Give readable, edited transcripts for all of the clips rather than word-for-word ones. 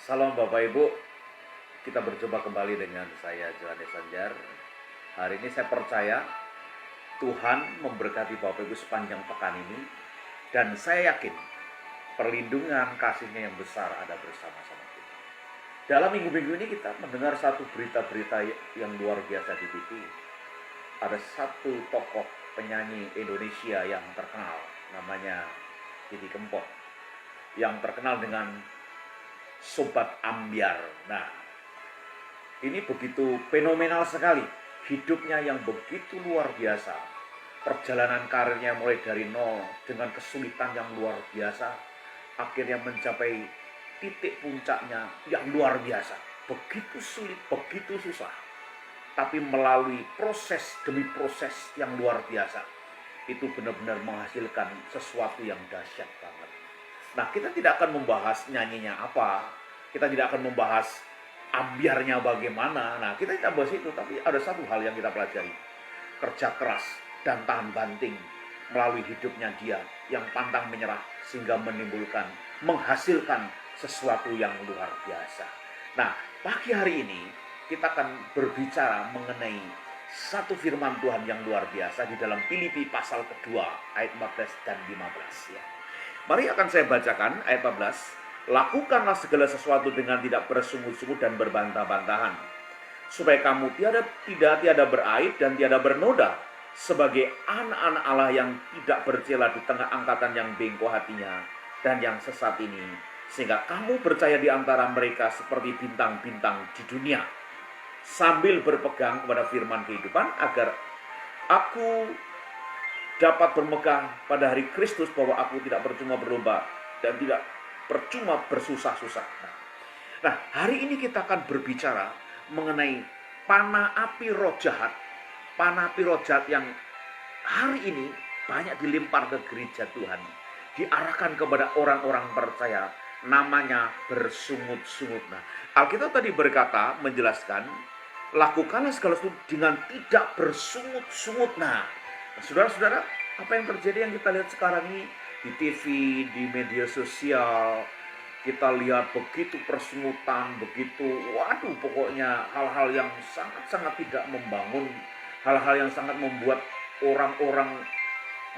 Salam Bapak Ibu, kita berjumpa kembali dengan saya Johannes Sanjar. Hari ini saya percaya Tuhan memberkati Bapak Ibu sepanjang pekan ini. Dan saya yakin perlindungan kasih-Nya yang besar ada bersama-sama kita. Dalam minggu-minggu ini kita mendengar satu berita-berita yang luar biasa di TV. Ada satu tokoh penyanyi Indonesia yang terkenal, namanya Didi Kempot, yang terkenal dengan Sobat Ambyar. Nah, ini begitu fenomenal sekali. Hidupnya yang begitu luar biasa. Perjalanan karirnya mulai dari nol dengan kesulitan yang luar biasa. Akhirnya mencapai titik puncaknya yang luar biasa. Begitu sulit, begitu susah. Tapi melalui proses demi proses yang luar biasa. Itu benar-benar menghasilkan sesuatu yang dahsyat banget. Nah, kita tidak akan membahas nyanyinya apa, kita tidak akan membahas ambiarnya bagaimana. Nah, kita tidak bahas itu, tapi ada satu hal yang kita pelajari. Kerja keras dan tahan banting melalui hidupnya dia yang pantang menyerah sehingga menghasilkan sesuatu yang luar biasa. Nah, pagi hari ini kita akan berbicara mengenai satu firman Tuhan yang luar biasa di dalam Filipi pasal kedua ayat 14 dan 15 ya. Mari akan saya bacakan ayat 14. Lakukanlah segala sesuatu dengan tidak bersungut-sungut dan berbantah-bantahan, supaya kamu tiada beraib dan tiada bernoda, sebagai anak-anak Allah yang tidak bercela di tengah angkatan yang bengkok hatinya dan yang sesat ini, sehingga kamu percaya di antara mereka seperti bintang-bintang di dunia, sambil berpegang kepada firman kehidupan, agar aku dapat bermegang pada hari Kristus bahwa aku tidak percuma berlomba dan tidak percuma bersusah-susah. Nah, hari ini kita akan berbicara mengenai panah api roh jahat. Panah api roh jahat yang hari ini banyak dilempar ke gereja Tuhan, diarahkan kepada orang-orang percaya, namanya bersungut-sungut. Nah, Alkitab tadi berkata, menjelaskan, lakukanlah segala sesuatu dengan tidak bersungut-sungut. Nah, saudara-saudara, apa yang terjadi yang kita lihat sekarang ini di TV, di media sosial, kita lihat begitu persungutan, begitu, waduh, pokoknya hal-hal yang sangat-sangat tidak membangun, hal-hal yang sangat membuat orang-orang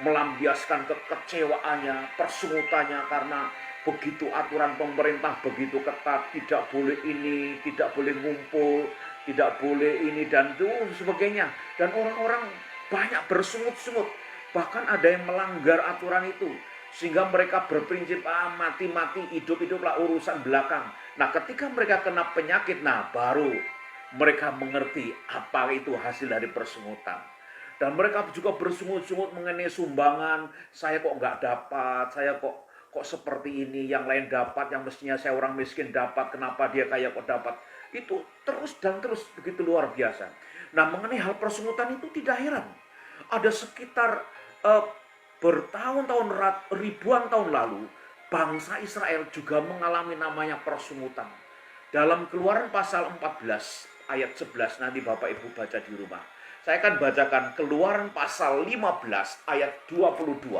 melampiaskan kekecewaannya, persungutannya, karena begitu aturan pemerintah begitu ketat, tidak boleh ini, tidak boleh ngumpul, tidak boleh ini dan itu sebagainya, dan orang-orang banyak bersungut-sungut, bahkan ada yang melanggar aturan itu, sehingga mereka berprinsip mati-mati, hidup-hiduplah urusan belakang. Nah, ketika mereka kena penyakit, nah baru mereka mengerti apa itu hasil dari persungutan. Dan mereka juga bersungut-sungut mengenai sumbangan, saya kok nggak dapat, saya kok seperti ini, yang lain dapat, yang mestinya saya orang miskin dapat, kenapa dia kaya kok dapat. Itu terus dan terus begitu luar biasa. Nah, mengenai hal persungutan itu tidak heran. Ada sekitar bertahun-tahun, ribuan tahun lalu, bangsa Israel juga mengalami namanya persungutan. Dalam Keluaran pasal 14 ayat 11, nanti Bapak Ibu baca di rumah. Saya akan bacakan Keluaran pasal 15 ayat 22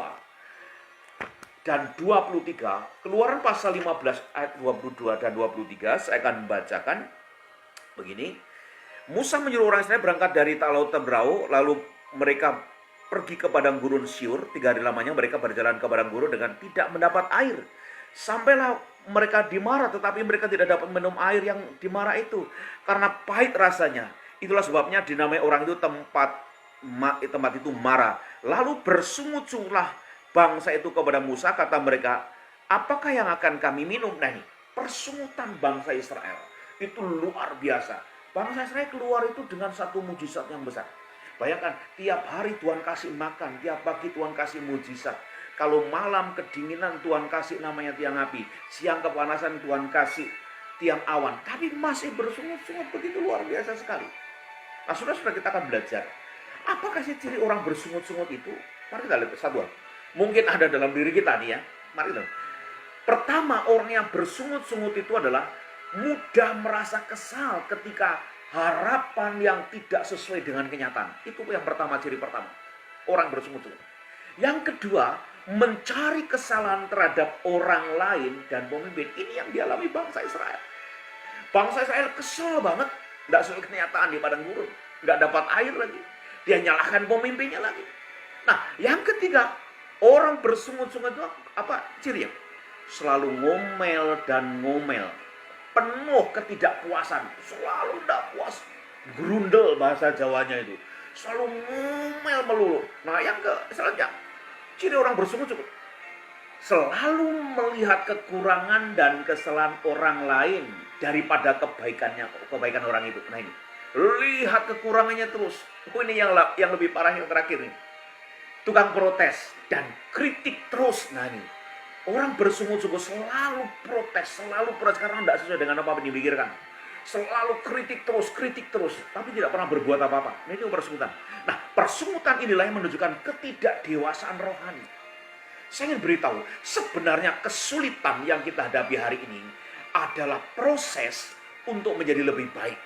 dan 23. Keluaran pasal 15 ayat 22 dan 23, saya akan membacakan begini. Musa menyuruh orang Israel berangkat dari Laut Tebrau, lalu mereka pergi ke padang gurun Syur. 3 hari lamanya mereka berjalan ke padang gurun dengan tidak mendapat air. Sampailah mereka di Mara, tetapi mereka tidak dapat minum air yang di Mara itu, karena pahit rasanya. Itulah sebabnya dinamai orang itu tempat itu Mara. Lalu bersungut-sungutlah bangsa itu kepada Musa, kata mereka, apakah yang akan kami minum? Nah, ini persungutan bangsa Israel itu luar biasa. Bangsa Israel keluar itu dengan satu mujizat yang besar. Bayangkan, tiap hari Tuhan kasih makan, tiap pagi Tuhan kasih mujizat. Kalau malam kedinginan Tuhan kasih namanya tiang api, siang kepanasan Tuhan kasih tiang awan. Tapi masih bersungut-sungut, begitu luar biasa sekali. Nah, sudah kita akan belajar. Apakah sih ciri orang bersungut-sungut itu? Mari kita lihat satu. Mungkin ada dalam diri kita nih ya. Mari kita. Pertama, orang yang bersungut-sungut itu adalah mudah merasa kesal ketika harapan yang tidak sesuai dengan kenyataan. Itu yang pertama, ciri pertama. Orang bersungut-sungut. Yang kedua, mencari kesalahan terhadap orang lain dan pemimpin. Ini yang dialami bangsa Israel. Bangsa Israel kesel banget, nggak sesuai kenyataan di padang gurun, nggak dapat air lagi. Dia nyalahkan pemimpinnya lagi. Nah, yang ketiga, orang bersungut-sungut itu apa cirinya? Selalu ngomel dan ngomel, penuh ketidakpuasan, selalu tidak puas, grundel bahasa Jawanya itu, selalu ngomel melulu. Nah, yang selanjutnya, ciri orang bersungut-sungut, selalu melihat kekurangan dan kesalahan orang lain daripada kebaikan orang itu. Nah ini, lihat kekurangannya terus. Ini yang lebih parah yang terakhir nih. Tukang protes dan kritik terus. Nah ini, orang bersungut-sungut selalu protes karena tidak sesuai dengan apa yang dipikirkan. Selalu kritik terus, tapi tidak pernah berbuat apa-apa. Nah, ini persungutan. Nah, persungutan inilah yang menunjukkan ketidakdewasaan rohani. Saya ingin beritahu, sebenarnya kesulitan yang kita hadapi hari ini adalah proses untuk menjadi lebih baik.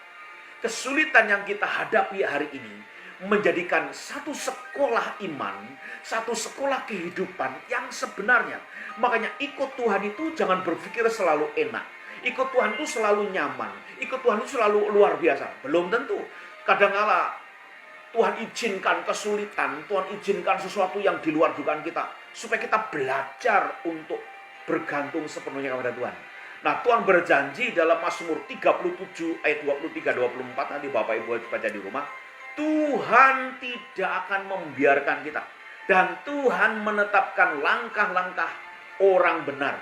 Kesulitan yang kita hadapi hari ini menjadikan satu sekolah iman, satu sekolah kehidupan yang sebenarnya. Makanya ikut Tuhan itu jangan berpikir selalu enak. Ikut Tuhan itu selalu nyaman. Ikut Tuhan itu selalu luar biasa. Belum tentu. Kadang-kala Tuhan izinkan kesulitan, Tuhan izinkan sesuatu yang di luar dugaan kita, supaya kita belajar untuk bergantung sepenuhnya kepada Tuhan. Nah, Tuhan berjanji dalam Mazmur 37 ayat 23-24, nanti Bapak Ibu baca di rumah, Tuhan tidak akan membiarkan kita. Dan Tuhan menetapkan langkah-langkah orang benar.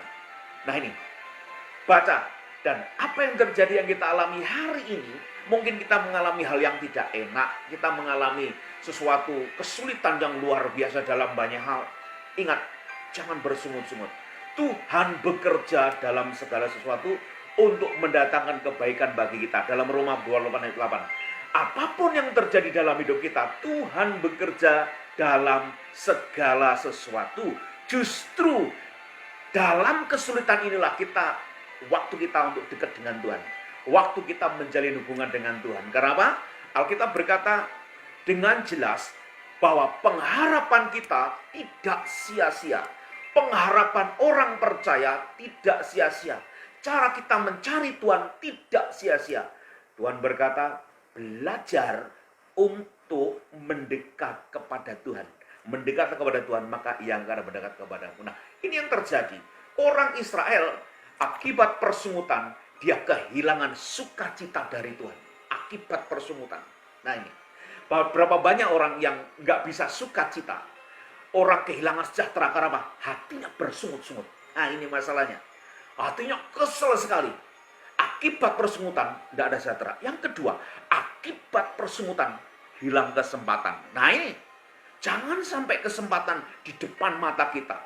Nah ini, baca. Dan apa yang terjadi yang kita alami hari ini, mungkin kita mengalami hal yang tidak enak, kita mengalami sesuatu kesulitan yang luar biasa dalam banyak hal. Ingat, jangan bersungut-sungut. Tuhan bekerja dalam segala sesuatu untuk mendatangkan kebaikan bagi kita. Dalam Roma 28 ayat 8. Apapun yang terjadi dalam hidup kita, Tuhan bekerja dalam segala sesuatu. Justru dalam kesulitan inilah waktu kita untuk dekat dengan Tuhan. Waktu kita menjalin hubungan dengan Tuhan. Karena apa? Alkitab berkata dengan jelas bahwa pengharapan kita tidak sia-sia. Pengharapan orang percaya tidak sia-sia. Cara kita mencari Tuhan tidak sia-sia. Tuhan berkata, belajar untuk mendekat kepada Tuhan. Mendekat kepada Tuhan, maka ia akan mendekat kepadamu. Nah, ini yang terjadi. Orang Israel, akibat persungutan, dia kehilangan sukacita dari Tuhan. Akibat persungutan. Nah ini, berapa banyak orang yang nggak bisa sukacita. Orang kehilangan sejahtera karena apa? Hatinya bersungut-sungut. Nah ini masalahnya. Hatinya kesel sekali. Akibat persungutan tidak ada sejahtera. Yang kedua, akibat persungutan hilang kesempatan. Nah ini, jangan sampai kesempatan di depan mata kita.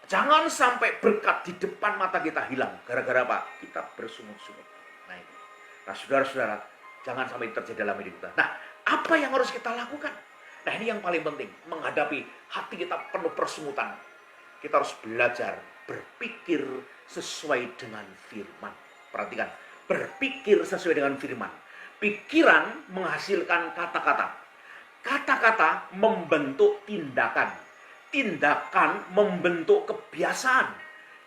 Jangan sampai berkat di depan mata kita hilang. Gara-gara apa? Kita bersungut-sungut. Nah ini. Nah saudara-saudara, jangan sampai terjadi dalam hidup kita. Nah, apa yang harus kita lakukan? Nah ini yang paling penting, menghadapi hati kita penuh persungutan. Kita harus belajar berpikir sesuai dengan firman. Perhatikan, berpikir sesuai dengan firman. Pikiran menghasilkan kata-kata. Kata-kata membentuk tindakan. Tindakan membentuk kebiasaan.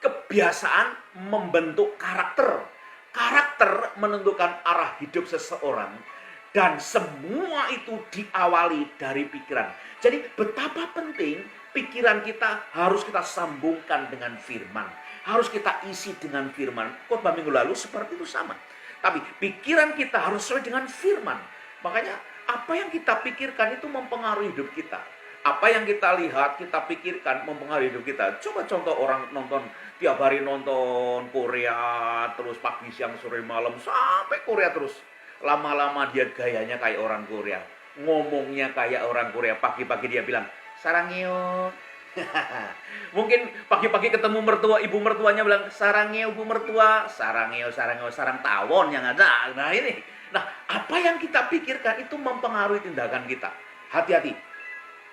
Kebiasaan membentuk karakter. Karakter menentukan arah hidup seseorang. Dan semua itu diawali dari pikiran. Jadi betapa penting pikiran kita harus kita sambungkan dengan firman. Harus kita isi dengan firman. Khotbah minggu lalu seperti itu sama. Tapi pikiran kita harus sesuai dengan firman. Makanya apa yang kita pikirkan itu mempengaruhi hidup kita. Apa yang kita lihat, kita pikirkan mempengaruhi hidup kita. Coba contoh orang nonton, tiap hari nonton Korea, terus pagi, siang, sore, malam, sampai Korea terus. Lama-lama dia gayanya kayak orang Korea. Ngomongnya kayak orang Korea. Pagi-pagi dia bilang, sarangyo. Mungkin pagi-pagi ketemu mertua, ibu mertuanya bilang, sarangyo ibu mertua. Sarangyo, sarang tawon yang ada. Nah ini. Nah, apa yang kita pikirkan itu mempengaruhi tindakan kita. Hati-hati.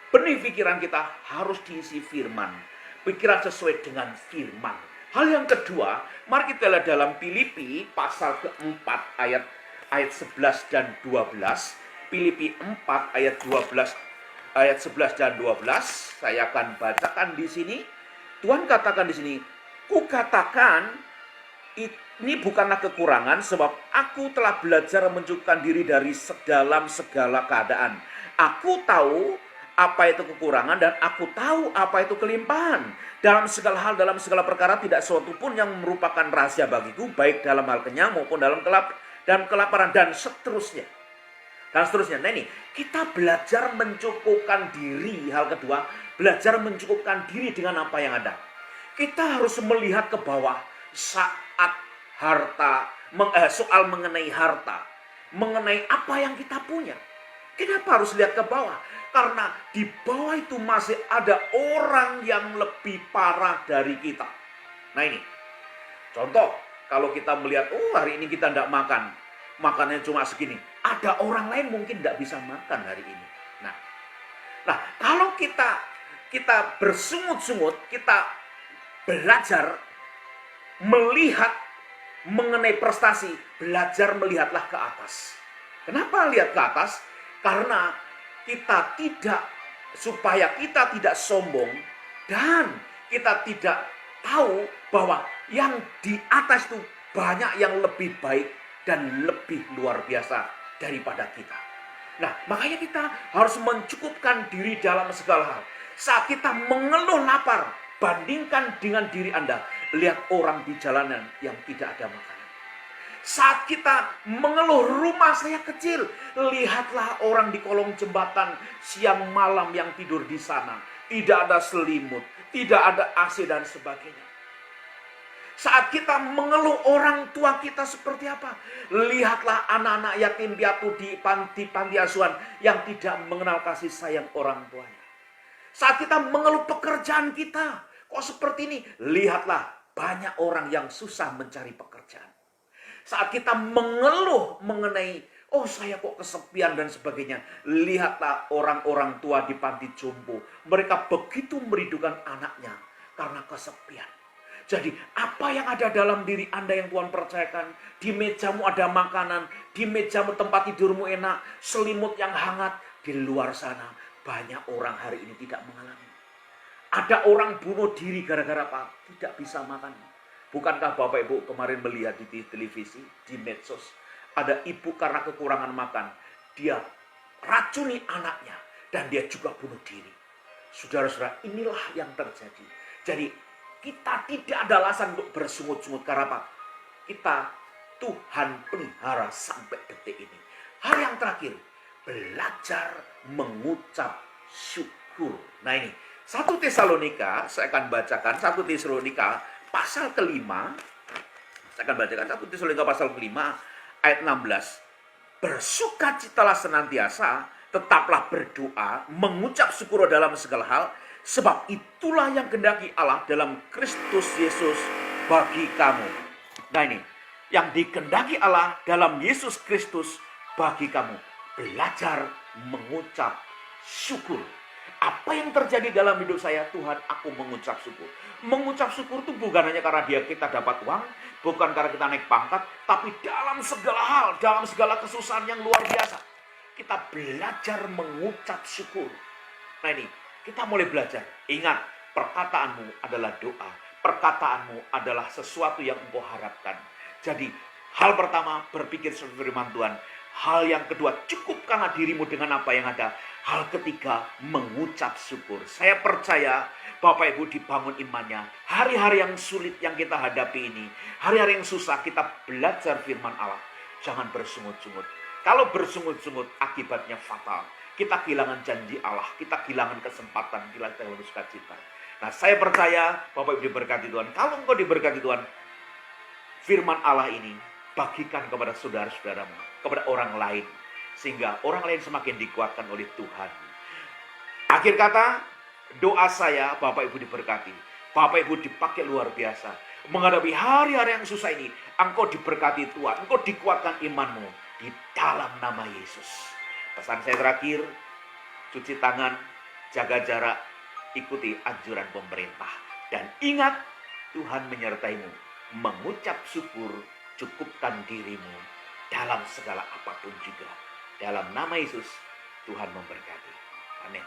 Benih pikiran kita harus diisi firman. Pikiran sesuai dengan firman. Hal yang kedua, mari kita lihat dalam Filipi pasal keempat ayat 11 dan 12. Filipi 4 ayat 12 ayat 11 dan 12. Saya akan bacakan di sini. Tuhan katakan di sini, kukatakan Ini bukanlah kekurangan, sebab aku telah belajar mencukupkan diri dari dalam segala keadaan. Aku tahu apa itu kekurangan dan aku tahu apa itu kelimpahan. Dalam segala hal, dalam segala perkara, tidak suatu pun yang merupakan rahasia bagiku, baik dalam hal kenyang maupun dalam kelaparan, dan seterusnya. Dan seterusnya. Nah ini, kita belajar mencukupkan diri. Hal kedua, belajar mencukupkan diri dengan apa yang ada. Kita harus melihat ke bawah saat soal mengenai harta, mengenai apa yang kita punya. Kenapa harus lihat ke bawah? Karena di bawah itu masih ada orang yang lebih parah dari kita. Nah ini, contoh, kalau kita melihat, hari ini kita tidak makan, makannya cuma segini. Ada orang lain mungkin tidak bisa makan hari ini. Nah, kalau kita bersungut-sungut, kita belajar melihat mengenai prestasi, belajar melihatlah ke atas. Kenapa lihat ke atas? Karena supaya kita tidak sombong dan kita tidak tahu bahwa yang di atas itu banyak yang lebih baik dan lebih luar biasa daripada kita. Nah, makanya kita harus mencukupkan diri dalam segala hal. Saat kita mengeluh lapar, bandingkan dengan diri Anda. Lihat orang di jalanan yang tidak ada makanan. Saat kita mengeluh rumah saya kecil, lihatlah orang di kolong jembatan siang malam yang tidur di sana. Tidak ada selimut, tidak ada AC dan sebagainya. Saat kita mengeluh orang tua kita seperti apa, lihatlah anak-anak yatim piatu di panti asuhan yang tidak mengenal kasih sayang orang tuanya. Saat kita mengeluh pekerjaan kita, kok seperti ini, lihatlah banyak orang yang susah mencari pekerjaan. Saat kita mengeluh mengenai, saya kok kesepian dan sebagainya, lihatlah orang-orang tua di panti jompo. Mereka begitu merindukan anaknya karena kesepian. Jadi apa yang ada dalam diri Anda yang Tuhan percayakan, di mejamu ada makanan, di mejamu tempat tidurmu enak, selimut yang hangat, di luar sana banyak orang hari ini tidak mengalami. Ada orang bunuh diri gara-gara apa? Tidak bisa makan. Bukankah Bapak Ibu kemarin melihat di televisi, di medsos, ada ibu karena kekurangan makan, dia racuni anaknya dan dia juga bunuh diri. Saudara-saudara, inilah yang terjadi. Jadi kita tidak ada alasan untuk bersungut-sungut karena apa? Kita Tuhan pelihara sampai detik ini. Hal yang terakhir, belajar mengucap syukur. Nah ini, 1 Tesalonika, saya akan bacakan 1 Tesalonika pasal kelima. Saya akan bacakan 1 Tesalonika pasal kelima ayat 16. Bersukacitalah senantiasa, tetaplah berdoa, mengucap syukur dalam segala hal, sebab itulah yang kehendaki Allah dalam Kristus Yesus bagi kamu. Nah ini, yang dikehendaki Allah dalam Yesus Kristus bagi kamu. Belajar mengucap syukur. Apa yang terjadi dalam hidup saya? Tuhan, aku mengucap syukur. Mengucap syukur itu bukan hanya karena kita dapat uang, bukan karena kita naik pangkat, tapi dalam segala hal, dalam segala kesusahan yang luar biasa. Kita belajar mengucap syukur. Nah ini, kita mulai belajar. Ingat, perkataanmu adalah doa. Perkataanmu adalah sesuatu yang engkau harapkan. Jadi, hal pertama, berpikir seperti firman Tuhan. Hal yang kedua, cukupkanlah dirimu dengan apa yang ada. Hal ketiga, mengucap syukur. Saya percaya Bapak Ibu dibangun imannya. Hari-hari yang sulit yang kita hadapi ini, hari-hari yang susah, kita belajar firman Allah. Jangan bersungut-sungut. Kalau bersungut-sungut, akibatnya fatal. Kita kehilangan janji Allah, kita kehilangan kesempatan, kita kehilangan sukacita. Nah, saya percaya Bapak Ibu diberkati Tuhan. Kalau engkau diberkati Tuhan, firman Allah ini bagikan kepada saudara-saudaramu, kepada orang lain, sehingga orang lain semakin dikuatkan oleh Tuhan. Akhir kata, doa saya Bapak Ibu diberkati. Bapak Ibu dipakai luar biasa. Menghadapi hari-hari yang susah ini, engkau diberkati Tuhan, engkau dikuatkan imanmu di dalam nama Yesus. Pesan saya terakhir, cuci tangan, jaga jarak, ikuti anjuran pemerintah. Dan ingat, Tuhan menyertaimu. Mengucap syukur, cukupkan dirimu dalam segala apapun juga. Dalam nama Yesus, Tuhan memberkati. Amin.